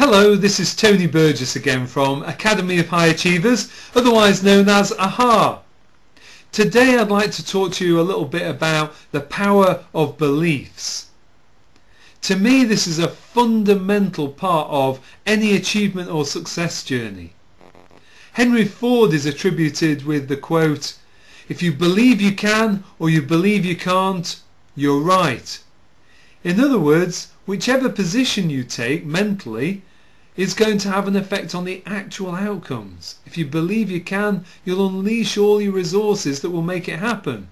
Hello, this is Tony Burgess again from Academy of High Achievers, otherwise known as AHA. Today I'd like to talk to you a little bit about the power of beliefs. To me, this is a fundamental part of any achievement or success journey. Henry Ford is attributed with the quote, "If you believe you can or you believe you can't, you're right." In other words, whichever position you take mentally is going to have an effect on the actual outcomes. If you believe you can, you'll unleash all your resources that will make it happen.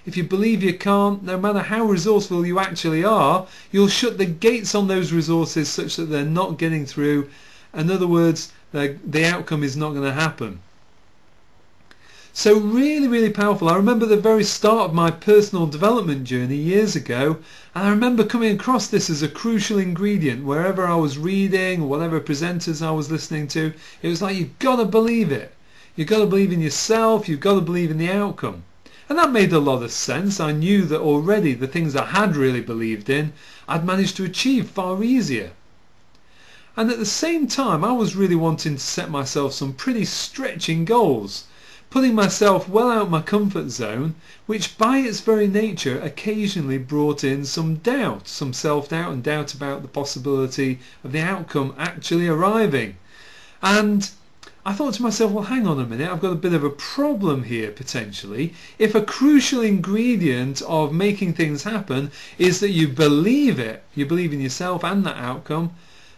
If you believe you can't, no matter how resourceful you actually are, you'll shut the gates on those resources such that they're not getting through. In other words, the outcome is not going to happen. So really powerful. I remember the very start of my personal development journey years ago, and I remember coming across this as a crucial ingredient wherever I was reading or whatever presenters I was listening to. It was like, you've got to believe it. You've got to believe in yourself, you've got to believe in the outcome. And that made a lot of sense. I knew that already the things I had really believed in, I'd managed to achieve far easier. And at the same time, I was really wanting to set myself some pretty stretching goals, putting myself well out of my comfort zone, which by its very nature occasionally brought in some doubt, some self-doubt and doubt about the possibility of the outcome actually arriving. And I thought to myself, well, hang on a minute, I've got a bit of a problem here potentially. If a crucial ingredient of making things happen is that you believe it, you believe in yourself and that outcome,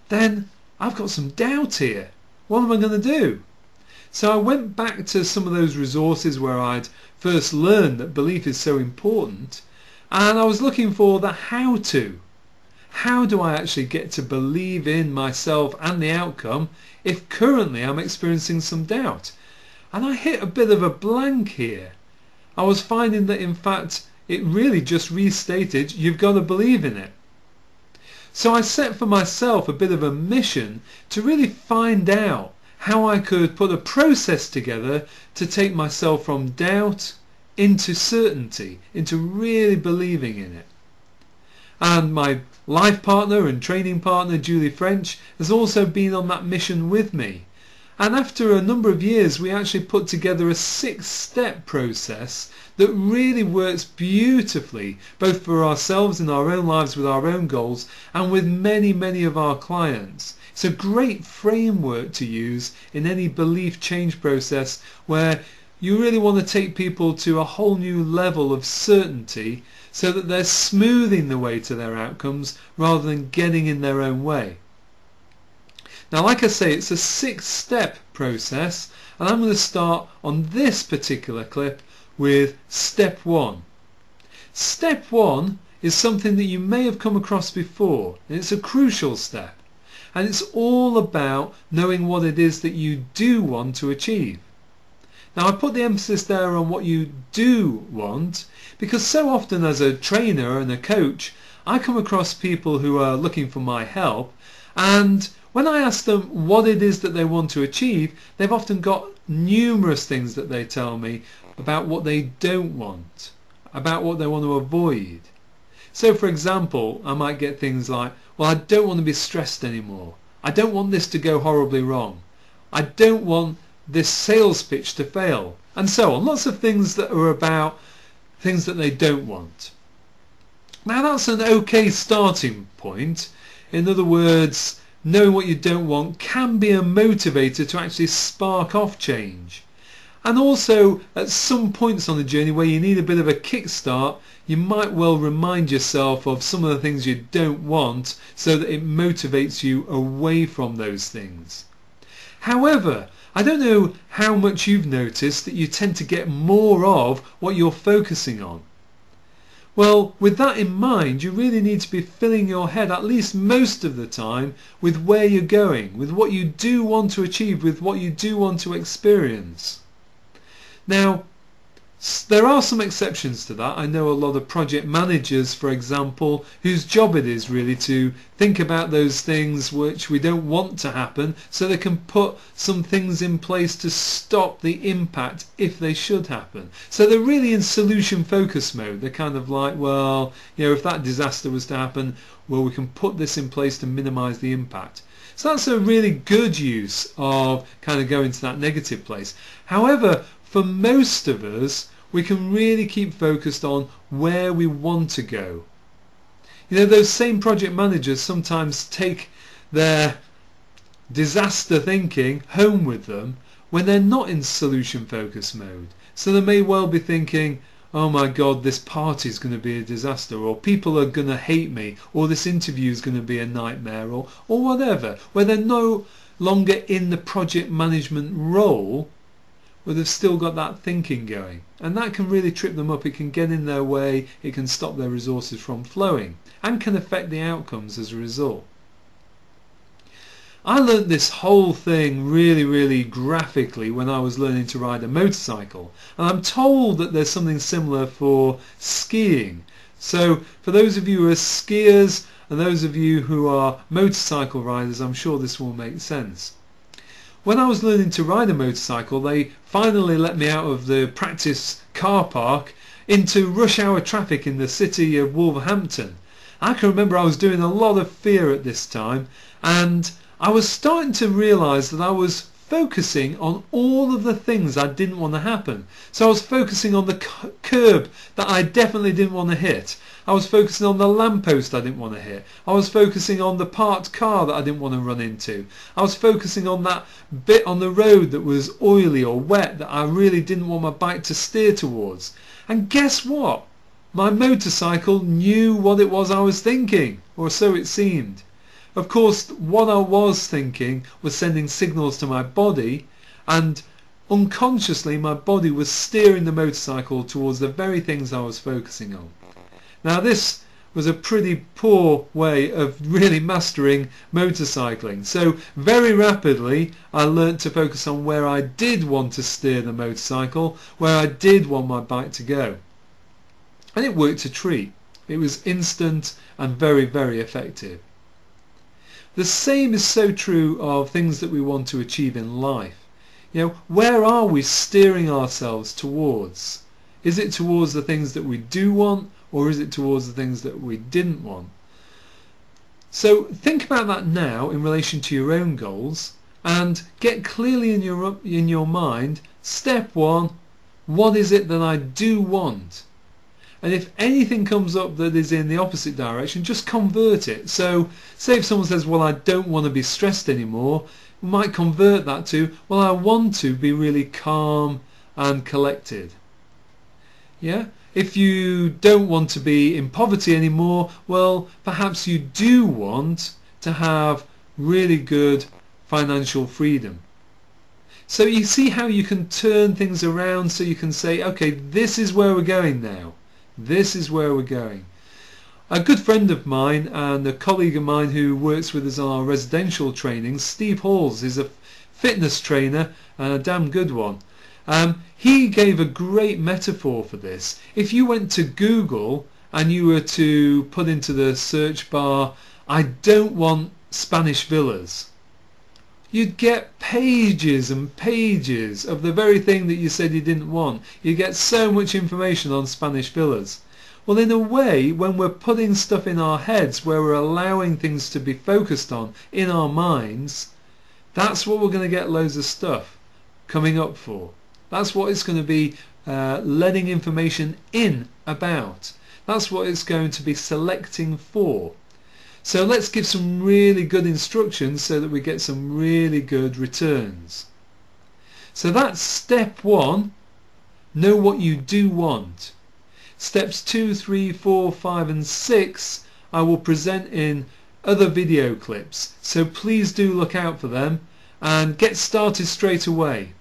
then I've got some doubt here. What am I going to do? So I went back to some of those resources where I'd first learned that belief is so important, and I was looking for the how to. How do I actually get to believe in myself and the outcome if currently I'm experiencing some doubt? And I hit a bit of a blank here. I was finding that in fact it really just restated you've got to believe in it. So I set for myself a bit of a mission to really find out how I could put a process together to take myself from doubt into certainty, into really believing in it. And my life partner and training partner, Julie French, has also been on that mission with me. And after a number of years, we actually put together a 6-step process that really works beautifully, both for ourselves in our own lives with our own goals and with many of our clients. It's a great framework to use in any belief change process where you really want to take people to a whole new level of certainty so that they're smoothing the way to their outcomes rather than getting in their own way. Now, like I say, it's a 6-step process, and I'm going to start on this particular clip with step 1. Step 1 is something that you may have come across before, and it's a crucial step. And it's all about knowing what it is that you do want to achieve. Now, I put the emphasis there on what you do want because so often as a trainer and a coach, I come across people who are looking for my help, and when I ask them what it is that they want to achieve, they've often got numerous things that they tell me about what they don't want, about what they want to avoid. So for example, I might get things like, well, I don't want to be stressed anymore. I don't want this to go horribly wrong. I don't want this sales pitch to fail, and so on. Lots of things that are about things that they don't want. Now that's an okay starting point. In other words, knowing what you don't want can be a motivator to actually spark off change. And also at some points on the journey where you need a bit of a kickstart, you might well remind yourself of some of the things you don't want so that it motivates you away from those things. However, I don't know how much you've noticed that you tend to get more of what you're focusing on. Well, with that in mind, you really need to be filling your head at least most of the time with where you're going, with what you do want to achieve, with what you do want to experience. Now, there are some exceptions to that. I know a lot of project managers, for example, whose job it is really to think about those things which we don't want to happen so they can put some things in place to stop the impact if they should happen. So they're really in solution focus mode. They're kind of like, well, if that disaster was to happen, well, we can put this in place to minimize the impact. So that's a really good use of kind of going to that negative place. However, for most of us, we can really keep focused on where we want to go. You know, those same project managers sometimes take their disaster thinking home with them when they're not in solution focus mode. So they may well be thinking, oh my god, this party is going to be a disaster, or people are going to hate me, or this interview is going to be a nightmare, or whatever, where they're no longer in the project management role, but they've still got that thinking going. And that can really trip them up. It can get in their way, it can stop their resources from flowing, and can affect the outcomes as a result. I learnt this whole thing really graphically when I was learning to ride a motorcycle, and I'm told that there's something similar for skiing. So for those of you who are skiers and those of you who are motorcycle riders, I'm sure this will make sense. When I was learning to ride a motorcycle, they finally let me out of the practice car park into rush hour traffic in the city of Wolverhampton. I can remember I was doing a lot of fear at this time, and I was starting to realise that I was focusing on all of the things I didn't want to happen. So I was focusing on the curb that I definitely didn't want to hit. I was focusing on the lamppost I didn't want to hit. I was focusing on the parked car that I didn't want to run into. I was focusing on that bit on the road that was oily or wet that I really didn't want my bike to steer towards. And guess what? My motorcycle knew what it was I was thinking, or so it seemed. Of course, what I was thinking was sending signals to my body, and unconsciously my body was steering the motorcycle towards the very things I was focusing on. Now this was a pretty poor way of really mastering motorcycling. So very rapidly I learnt to focus on where I did want to steer the motorcycle, where I did want my bike to go. And it worked a treat. It was instant and very effective. The same is so true of things that we want to achieve in life. You know, where are we steering ourselves towards? Is it towards the things that we do want, or is it towards the things that we didn't want? So think about that now in relation to your own goals, and get clearly in your mind, step one, what is it that I do want? And if anything comes up that is in the opposite direction, just convert it. So say if someone says, well, I don't want to be stressed anymore, we might convert that to, well, I want to be really calm and collected. Yeah? If you don't want to be in poverty anymore, well, perhaps you do want to have really good financial freedom. So you see how you can turn things around, so you can say, okay, this is where we're going now. This is where we're going. A good friend of mine and a colleague of mine who works with us on our residential training, Steve Halls, is a fitness trainer and a damn good one. He gave a great metaphor for this. If you went to Google and you were to put into the search bar, I don't want Spanish villas, you'd get pages and pages of the very thing that you said you didn't want. You get so much information on Spanish villas. Well, in a way, when we're putting stuff in our heads, where we're allowing things to be focused on in our minds, that's what we're going to get loads of stuff coming up for. That's what it's going to be letting information in about. That's what it's going to be selecting for. So let's give some really good instructions so that we get some really good returns. So that's step one, know what you do want. Steps 2, 3, 4, 5 and 6 I will present in other video clips, so please do look out for them and get started straight away.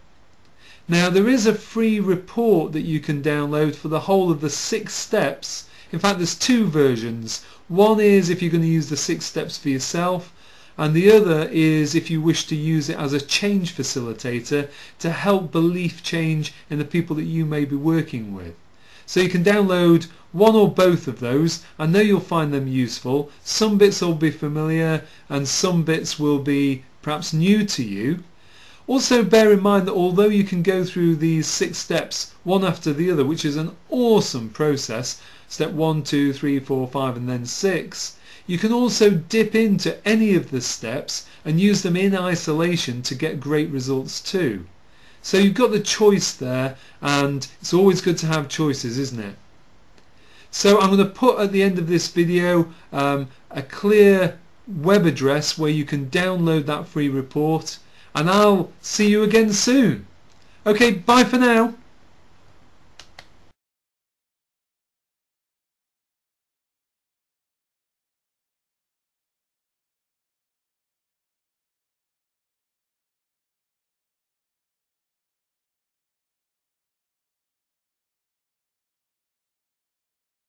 Now there is a free report that you can download for the whole of the 6 steps. In fact, there's 2 versions. One is if you're going to use the 6 steps for yourself, and the other is if you wish to use it as a change facilitator to help belief change in the people that you may be working with. So you can download one or both of those. I know you'll find them useful. Some bits will be familiar and some bits will be perhaps new to you. Also bear in mind that although you can go through these 6 steps one after the other, which is an awesome process, step 1, 2, 3, 4, 5 and then 6, You can also dip into any of the steps and use them in isolation to get great results too. So you've got the choice there, and it's always good to have choices, isn't it? So I'm going to put at the end of this video a clear web address where you can download that free report, and I'll see you again soon. Okay, bye for now.